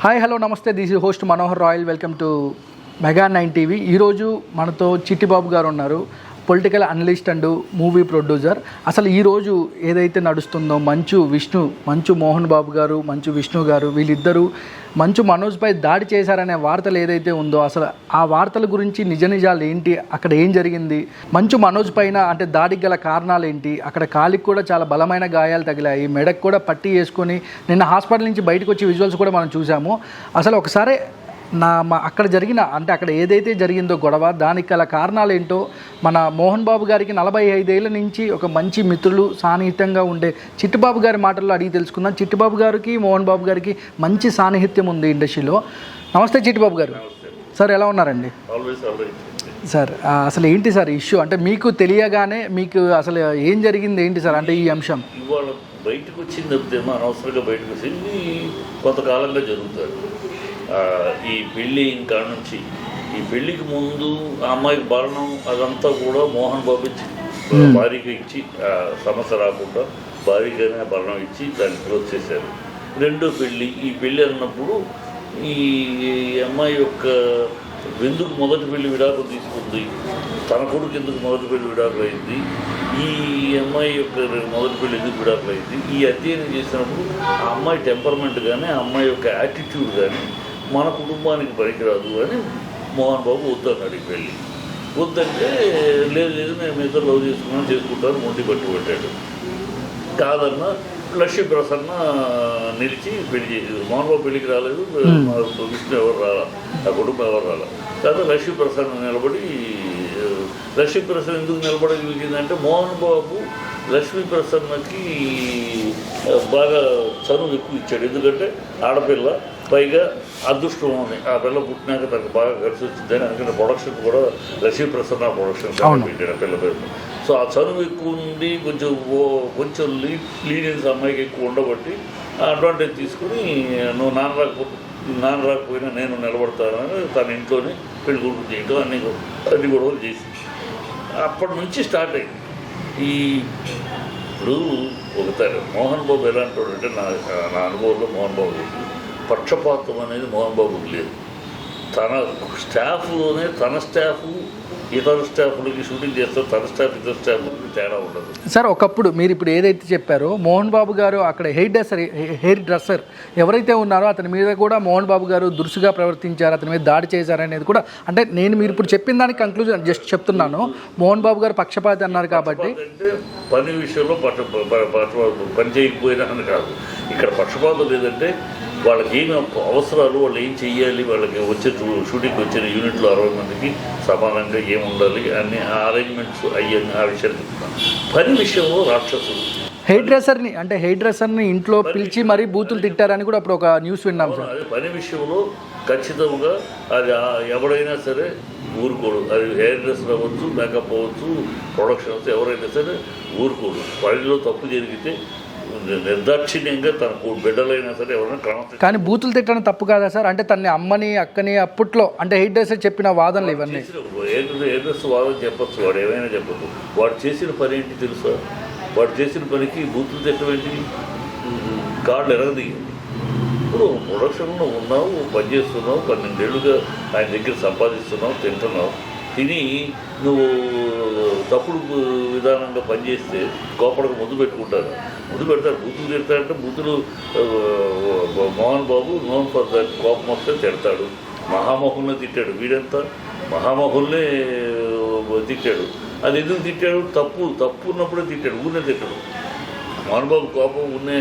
Hi hello నమస్తే, this is host Manohar royal. Welcome to mega 9 TV. ఈరోజు మనతో చిట్టిబాబు గారు ఉన్నారు, political analyst and movie producer. అసలు ఈరోజు ఏదైతే నడుస్తుందో మంచు మోహన్ బాబు గారు, మంచు విష్ణు గారు, వీళ్ళిద్దరూ మంచు మనోజ్పై దాడి చేశారనే వార్తలు ఏదైతే ఉందో, అసలు ఆ వార్తల గురించి నిజాలు ఏంటి, అక్కడ ఏం జరిగింది, మంచు మనోజ్ పైన అంటే దాడికి గల కారణాలు ఏంటి, అక్కడ కాలికి కూడా చాలా బలమైన గాయాలు తగిలాయి, మెడకు కూడా పట్టి వేసుకొని నిన్న హాస్పిటల్ నుంచి బయటకు వచ్చి విజువల్స్ కూడా మనం చూసాము. అసలు ఒకసారి అక్కడ జరిగిన అంటే అక్కడ ఏదైతే జరిగిందో గొడవ, దానికి గల కారణాలు ఏంటో మన మోహన్ బాబు గారికి 45 ఏళ్ళ నుంచి ఒక మంచి మిత్రులు, సాన్నిహిత్యంగా ఉండే చిట్టిబాబు గారి మాటల్లో అడిగి తెలుసుకుందాం. చిట్టిబాబు గారికి మోహన్ బాబు గారికి మంచి సాన్నిహిత్యం ఉంది ఇండస్ట్రీలో. నమస్తే చిట్టిబాబు గారు. సార్ ఎలా ఉన్నారండి? సార్ అసలు ఏంటి సార్ ఇష్యూ, అంటే మీకు తెలియగానే మీకు అసలు ఏం జరిగింది ఏంటి సార్, అంటే ఈ అంశం ఇవాళ బయటకు వచ్చింది తప్పితేమో అనవసరంగా బయటకు వచ్చింది కొంతకాలంగా జరుగుతుంది. ఈ పెళ్ళి ఇంకా నుంచి ఈ పెళ్ళికి ముందు ఆ అమ్మాయికి భరణం అదంతా కూడా మోహన్ బాబు ఇచ్చి భార్యకి ఇచ్చి సమస్య రాకుండా భార్యగానే భరణం ఇచ్చి దాన్ని క్లోజ్ చేశారు. రెండో పెళ్ళి, ఈ పెళ్ళి అన్నప్పుడు ఈ అమ్మాయి యొక్క ఎందుకు మొదటి పెళ్లి విడాకులు తీసుకుంది, తన కొడుకు ఎందుకు మొదటి పెళ్లి విడాకులు అయింది, ఈ అమ్మాయి యొక్క మొదటి పెళ్లి ఎందుకు విడాకులు అయింది, ఈ అధ్యయనం చేసినప్పుడు ఆ అమ్మాయి టెంపర్మెంట్ కానీ ఆ అమ్మాయి యొక్క యాటిట్యూడ్ కానీ మన కుటుంబానికి పనికిరాదు అని మోహన్ బాబు వద్దన్నాడు. ఈ పెళ్ళి వద్దంటే లేదు నేను మీతో లవ్ చేసుకుంటాను మొండి పట్టు పెట్టాడు. కాదన్నా లక్ష్మీ ప్రసన్న నిలిచి పెళ్లి చేసేది. మోహన్ బాబు పెళ్లికి రాలేదు, విష్ణు ఎవరు రాలా, ఆ కుటుంబం ఎవరు రాలా. కాదు లక్ష్మీ ప్రసన్న నిలబడి, లక్ష్మీ ప్రసన్న ఎందుకు నిలబడగలిగిందంటే మోహన్ బాబు లక్ష్మీ ప్రసన్నకి బాగా చనువు ఎక్కువ ఇచ్చాడు. ఎందుకంటే ఆడపిల్ల, పైగా అదృష్టం ఉంది, ఆ పిల్ల పుట్టినాక తనకు బాగా కలిసి వచ్చిందని. అందుకని ప్రొడక్షన్ కూడా లక్ష్మీ ప్రసన్న ప్రొడక్షన్ పెట్టాడు ఆ పిల్ల పేరు. సో ఆ చనువు ఎక్కువ ఉండి కొంచెం లీనియన్స్ అమ్మాయికి ఎక్కువ ఉండబట్టి అడ్వాంటేజ్ తీసుకుని నువ్వు నాన్న రాకపోయినా నేను నిలబడతానని తన ఇంట్లోనే పెళ్లి కొడుకు చేయటం అన్ని గొడవలు చేసి అప్పటి నుంచి స్టార్ట్ అయింది. ఇప్పుడు ఒకసారి మోహన్ బాబు ఎలాంటి అంటే నా అనుభవంలో మోహన్ బాబు పక్షపాతం అనేది మోహన్ బాబుకి లేదు. తన స్టాఫ్లోనే తన స్టాఫ్ ఇతర స్టాఫ్లకి షూటింగ్ చేస్తారు, తన స్టాఫ్ ఇతర స్టాఫ్లకి తేడా ఉండదు. సార్ ఒకప్పుడు మీరు ఇప్పుడు ఏదైతే చెప్పారో మోహన్ బాబు గారు అక్కడ హెయిర్ డ్రెస్సర్ ఎవరైతే ఉన్నారో అతని మీద కూడా మోహన్ బాబు గారు దురుసుగా ప్రవర్తించారు, అతని మీద దాడి చేశారనేది కూడా, అంటే మీరు ఇప్పుడు చెప్పిన దానికి కంక్లూజన్ జస్ట్ చెప్తున్నాను. మోహన్ బాబు గారు పక్షపాతి అన్నారు కాబట్టి అంటే పని విషయంలో పని చేయకపోయినా అని కాదు. ఇక్కడ పక్షపాతం లేదంటే వాళ్ళకి ఏమి అవసరాలు, వాళ్ళు ఏం చెయ్యాలి, వాళ్ళకి వచ్చే షూటింగ్కి వచ్చిన యూనిట్లో 60 మందికి సమానంగా ఏముండాలి అన్ని అరేంజ్మెంట్స్ అయ్యాన్ని ఆ విషయాలు చెప్తున్నాను. పని విషయంలో రాక్షసులు హెయిర్ డ్రెస్సర్ని ఇంట్లో పిలిచి మరీ బూతులు తిట్టారని కూడా అప్పుడు ఒక న్యూస్ విన్నాం సార్. అది పని విషయంలో ఖచ్చితంగా అది ఎవరైనా సరే ఊరుకోడు. అది హెయిర్ డ్రెస్సర్ అవ్వచ్చు, మేకప్ అవ్వచ్చు, ప్రొడక్షన్ అవ్వచ్చు, ఎవరైనా సరే ఊరుకోడు. పనిలో తప్పు జరిగితే నిర్దాక్షిణ్యంగా తన బిడ్డలైనా సరే ఎవరైనా క్రమం. కానీ బూతులు తిట్టడం తప్పు కాదా సార్? అంటే తన అమ్మని అక్కని అప్పట్లో అంటే హెయిర్ డ్రెస్సర్ చెప్పిన వాదనలు ఇవన్నీ. హెయిర్ డ్రెస్ వాదన చెప్పచ్చు, వాడు ఏమైనా చెప్పచ్చు. వాడు చేసిన పని ఏంటి తెలుసా? వాడు చేసిన పనికి బూతులు తిట్టడం ఏంటి? కాళ్ళు ఎరగదిగింది. ఇప్పుడు ప్రొడక్షన్లో ఉన్నావు, పనిచేస్తున్నావు, 12 ఏళ్ళుగా ఆయన దగ్గర సంపాదిస్తున్నావు, తింటున్నావు. తిని నువ్వు తప్పుడు విధానంగా పనిచేస్తే కోపడకు ముద్దు పెడతారు. బూతులు తిడతాడంటే బూతులు Mohan Babu known for that. కోపం వస్తే తిడతాడు. మహామోహన్నే తిట్టాడు, వీడంతా మహామోహన్నే తిట్టాడు. అది ఎందుకు తిట్టాడు? తప్పు ఉన్నప్పుడే తిట్టాడు, ఊరినే తిట్టాడు. మోహన్ బాబు కోపం ఉన్నే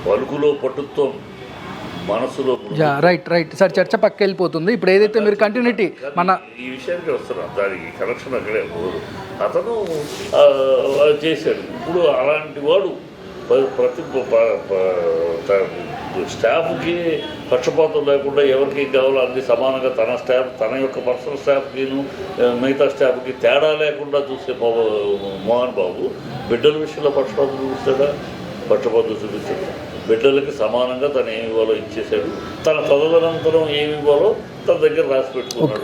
పలుకులో పట్టుత్వం, మనసులో. రైట్ సార్, చర్చ పక్క వెళ్ళిపోతుంది. ఇప్పుడు ఏదైతే మీరు కంటిన్యూటీ మన ఈ విషయానికి వస్తున్నాం, దానికి కనెక్షన్ అక్కడే పోదు. అతను చేశాడు. ఇప్పుడు అలాంటి వాడు ప్రతి స్టాఫ్కి పక్షపాతం లేకుండా ఎవరికి కావాలో అన్ని సమానంగా తన స్టాఫ్, తన యొక్క పర్సనల్ స్టాఫ్కి మిగతా స్టాఫ్కి తేడా లేకుండా చూసే మోహన్ బాబు బిడ్డల విషయంలో పక్షపాతం చూపిస్తాడా? పక్షపాతం చూపిస్తాడు. బిడ్డలకి సమానంగా తను ఏమి ఇవ్వాలో ఇచ్చేశాడు. తన తదనంతరం ఏమి ఇవ్వాలో తన దగ్గర రాసి పెట్టుకున్నాడు.